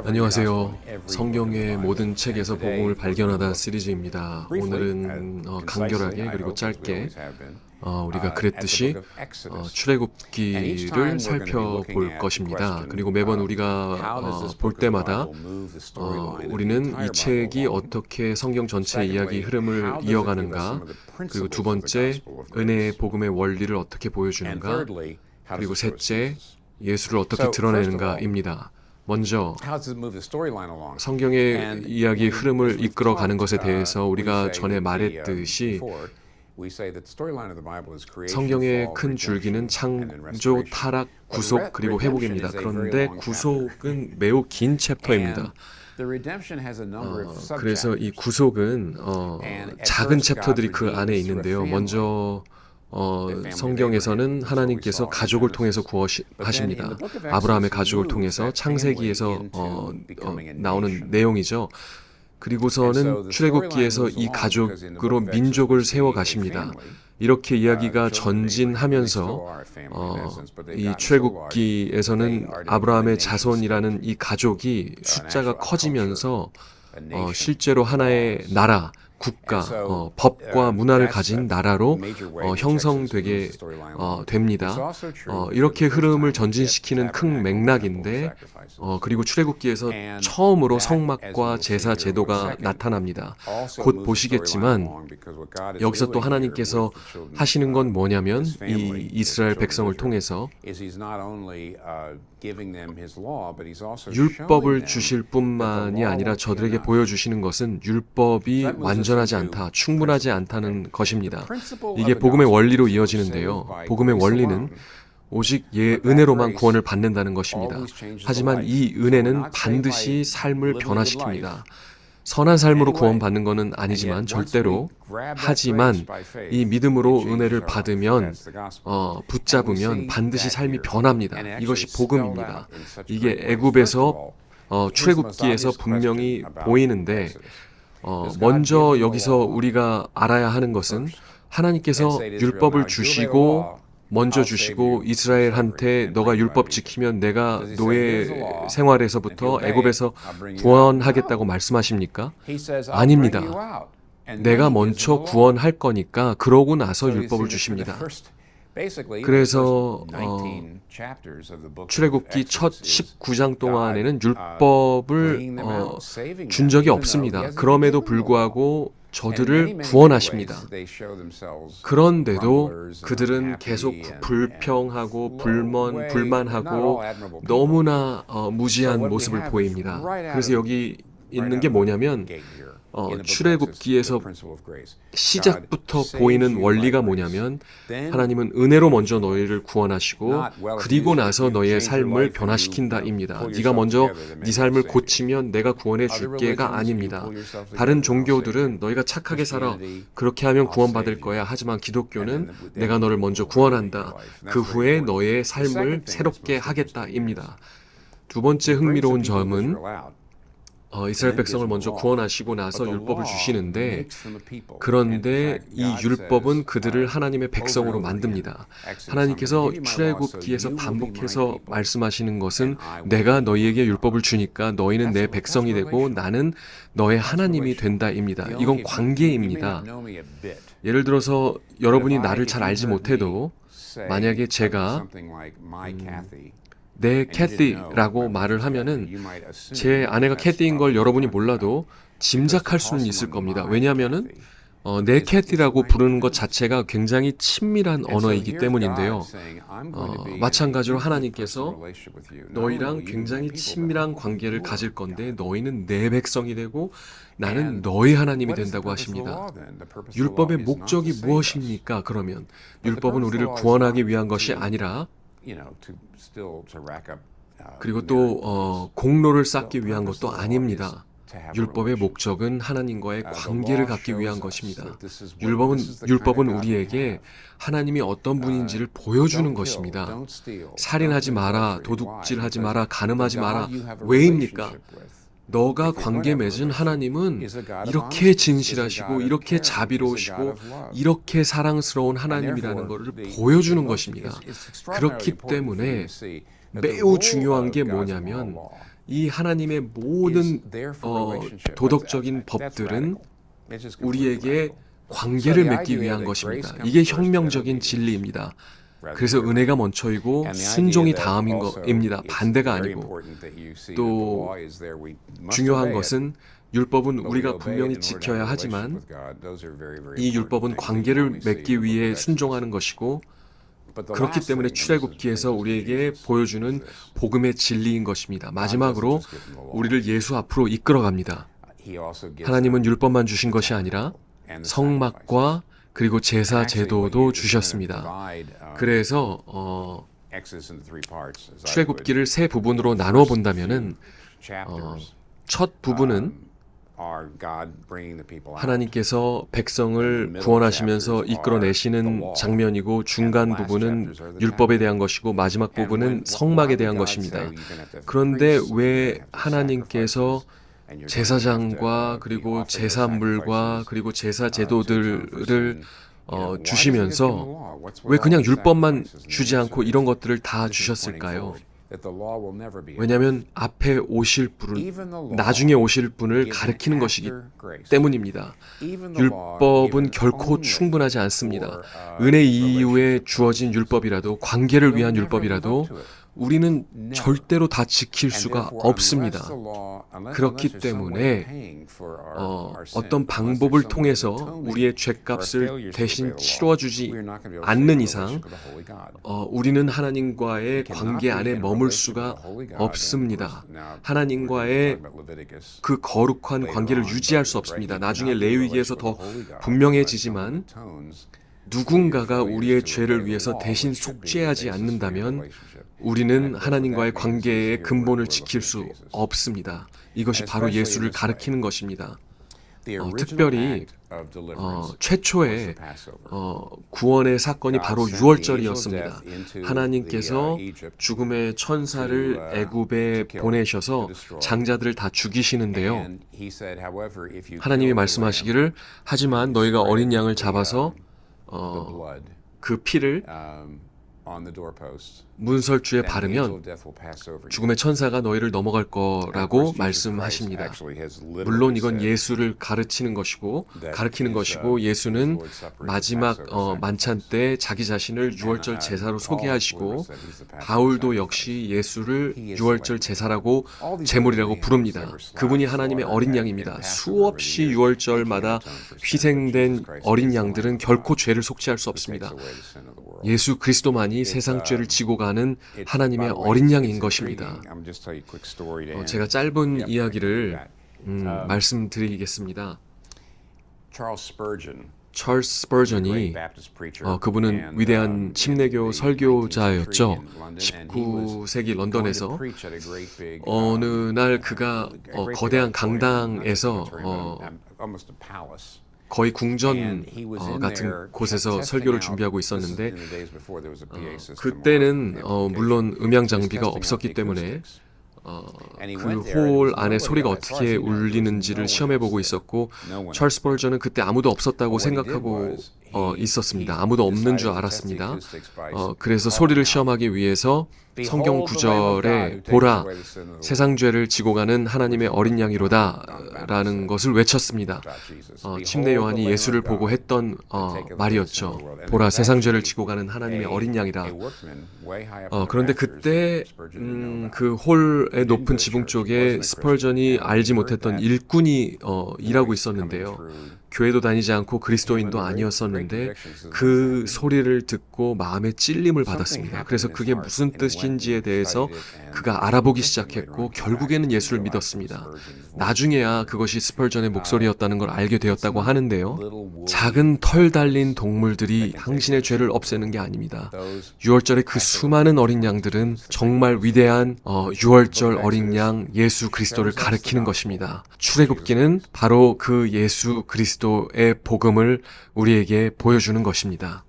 안녕하세요. 성경의 모든 책에서 복음을 발견하다 시리즈입니다. 오늘은 간결하게 그리고 짧게 우리가 그랬듯이 출애굽기를 살펴볼 것입니다. 그리고 매번 우리가 볼 때마다 우리는 이 책이 어떻게 성경 전체의 이야기 흐름을 이어가는가, 그리고 두 번째, 은혜의 복음의 원리를 어떻게 보여주는가, 그리고 셋째, 예수를 어떻게 드러내는가입니다. 먼저 성경의 이야기 흐름을 이끌어가는 것에 대해서 우리가 전에 말했듯이 성경의 큰 줄기는 창조, 타락, 구속, 그리고 회복입니다. 그런데 구속은 매우 긴 챕터입니다. 그래서 이 구속은 작은 챕터들이 그 안에 있는데요. 먼저 성경에서는 하나님께서 가족을 통해서 구원하십니다. 아브라함의 가족을 통해서 창세기에서 나오는 내용이죠. 그리고서는 출애굽기에서 이 가족으로 민족을 세워 가십니다. 이렇게 이야기가 전진하면서 이 출애굽기에서는 아브라함의 자손이라는 이 가족이 숫자가 커지면서 실제로 하나의 나라, 국가, 법과 문화를 가진 나라로 형성되게 됩니다. 이렇게 흐름을 전진시키는 큰 맥락인데, 그리고 출애굽기에서 처음으로 성막과 제사 제도가 나타납니다. 곧 보시겠지만 여기서 또 하나님께서 하시는 건 뭐냐면 이 이스라엘 백성을 통해서 율법을 주실 뿐만이 아니라 저들에게 보여주시는 것은 율법이 완전하지 않다, 충분하지 않다는 것입니다. 이게 복음의 원리로 이어지는데요. 복음의 원리는 오직 은혜로만 구원을 받는다는 것입니다. 하지만 이 은혜는 반드시 삶을 변화시킵니다. 선한 삶으로 구원받는 것은 아니지만 절대로, 하지만 이 믿음으로 은혜를 받으면 붙잡으면 반드시 삶이 변합니다. 이것이 복음입니다. 이게 애굽에서 출애굽기에서 분명히 보이는데, 먼저 여기서 우리가 알아야 하는 것은 하나님께서 율법을 먼저 주시고 이스라엘한테 너가 율법 지키면 내가 노예 생활에서부터 애굽에서 구원하겠다고 말씀하십니까? 아닙니다. 내가 먼저 구원할 거니까 그러고 나서 율법을 주십니다. 그래서 출애굽기 첫 19장 동안에는 율법을 준 적이 없습니다. 그럼에도 불구하고 저들을 구원하십니다. 그런데도 그들은 계속 불평하고 불만하고 너무나 무지한 모습을 보입니다. 그래서 여기 있는 게 뭐냐면 출애굽기에서 시작부터 보이는 원리가 뭐냐면 하나님은 은혜로 먼저 너희를 구원하시고 그리고 나서 너희의 삶을 변화시킨다입니다. 네가 먼저 네 삶을 고치면 내가 구원해 줄게가 아닙니다. 다른 종교들은 너희가 착하게 살아, 그렇게 하면 구원받을 거야. 하지만 기독교는 내가 너를 먼저 구원한다. 그 후에 너의 삶을 새롭게 하겠다입니다. 두 번째 흥미로운 점은 이스라엘 백성을 먼저 구원하시고 나서 율법을 주시는데, 그런데 이 율법은 그들을 하나님의 백성으로 만듭니다. 하나님께서 출애굽기에서 반복해서 말씀하시는 것은 내가 너희에게 율법을 주니까 너희는 내 백성이 되고 나는 너의 하나님이 된다입니다. 이건 관계입니다. 예를 들어서 여러분이 나를 잘 알지 못해도 만약에 제가 내 캐티라고 말을 하면은 제 아내가 캐티인 걸 여러분이 몰라도 짐작할 수는 있을 겁니다. 왜냐하면은 내 캐티라고 부르는 것 자체가 굉장히 친밀한 언어이기 때문인데요. 마찬가지로 하나님께서 너희랑 굉장히 친밀한 관계를 가질 건데 너희는 내 백성이 되고 나는 너희 하나님이 된다고 하십니다. 율법의 목적이 무엇입니까? 그러면 율법은 우리를 구원하기 위한 것이 아니라, 그리고 또 공로를 쌓기 위한 것도 아닙니다. 율법의 목적은 하나님과의 관계를 갖기 위한 것입니다. 율법은 우리에게 하나님이 어떤 분인지를 보여주는 것입니다. 살인하지 마라, 도둑질하지 마라, 간음하지 마라. 왜입니까? 너가 관계 맺은 하나님은 이렇게 진실하시고 이렇게 자비로우시고 이렇게 사랑스러운 하나님이라는 것을 보여주는 것입니다. 그렇기 때문에 매우 중요한 게 뭐냐면 이 하나님의 모든 도덕적인 법들은 우리에게 관계를 맺기 위한 것입니다. 이게 혁명적인 진리입니다. 그래서 은혜가 먼저이고 순종이 다음입니다. 반대가 아니고. 또 중요한 것은 율법은 우리가 분명히 지켜야 하지만 이 율법은 관계를 맺기 위해 순종하는 것이고 그렇기 때문에 출애굽기에서 우리에게 보여주는 복음의 진리인 것입니다. 마지막으로 우리를 예수 앞으로 이끌어갑니다. 하나님은 율법만 주신 것이 아니라 성막과 그리고 제사 제도도 주셨습니다. 그래서 출애굽기를 세 부분으로 나눠 본다면은 첫 부분은 하나님께서 백성을 구원하시면서 이끌어내시는 장면이고 중간 부분은 율법에 대한 것이고 마지막 부분은 성막에 대한 것입니다. 그런데 왜 하나님께서 제사장과 그리고 제사물과 그리고 제사 제도들을 주시면서 왜 그냥 율법만 주지 않고 이런 것들을 다 주셨을까요? 왜냐하면 앞에 오실 분은 나중에 오실 분을 가리키는 것이기 때문입니다. 율법은 결코 충분하지 않습니다. 은혜 이후에 주어진 율법이라도 관계를 위한 율법이라도 우리는 절대로 다 지킬 수가 없습니다. 그렇기 때문에 어떤 방법을 통해서 우리의 죄값을 대신 치러주지 않는 이상 우리는 하나님과의 관계 안에 머물 수가 없습니다. 하나님과의 그 거룩한 관계를 유지할 수 없습니다. 나중에 레위기에서 더 분명해지지만 누군가가 우리의 죄를 위해서 대신 속죄하지 않는다면 우리는 하나님과의 관계의 근본을 지킬 수 없습니다. 이것이 바로 예수를 가리키는 것입니다. 특별히 최초의 구원의 사건이 바로 유월절이었습니다. 하나님께서 죽음의 천사를 애굽에 보내셔서 장자들을 다 죽이시는데요. 하나님이 말씀하시기를 하지만 너희가 어린 양을 잡아서 그 피를 문설주에 바르면 죽음의 천사가 너희를 넘어갈 거라고 말씀하십니다. 물론 이건 예수를 가르치는 것이고 예수는 마지막 만찬 때 자기 자신을 유월절 제사로 소개하시고 바울도 역시 예수를 유월절 제사라고 제물이라고 부릅니다. 그분이 하나님의 어린 양입니다. 수없이 유월절마다 희생된 어린 양들은 결코 죄를 속죄할 수 없습니다. 예수 그리스도만이 세상 죄를 지고 가는 하나님의 어린 양인 것입니다. 제가 짧은 이야기를 말씀드리겠습니다. 찰스 스퍼전이 그분은 위대한 침례교 설교자였죠. 19세기 런던에서 어느 날 그가 거대한 강당에서 거의 궁전 같은 곳에서 설교를 준비하고 있었는데 그때는 물론 음향 장비가 없었기 때문에 그 홀 안에 소리가 어떻게 울리는지를 시험해보고 있었고 찰스 스퍼전은 그때 아무도 없었다고 생각하고 있었습니다. 아무도 없는 줄 알았습니다. 그래서 소리를 시험하기 위해서 성경 구절에 보라 세상 죄를 지고 가는 하나님의 어린 양이로다 라는 것을 외쳤습니다. 침례 요한이 예수를 보고 했던 말이었죠. 보라 세상 죄를 지고 가는 하나님의 어린 양이라. 그런데 그때 그 홀의 높은 지붕 쪽에 스펄전이 알지 못했던 일꾼이 일하고 있었는데요. 교회도 다니지 않고 그리스도인도 아니었었는데 그 소리를 듣고 마음에 찔림을 받았습니다. 그래서 그게 무슨 뜻인지에 대해서 그가 알아보기 시작했고 결국에는 예수를 믿었습니다. 나중에야 그것이 스펄전의 목소리였다는 걸 알게 되었다고 하는데요. 작은 털 달린 동물들이 당신의 죄를 없애는 게 아닙니다. 유월절의 그 수많은 어린 양들은 정말 위대한 유월절 어린 양 예수 그리스도를 가리키는 것입니다. 출애굽기는 바로 그 예수 그리스도의 복음을 우리에게 보여주는 것입니다.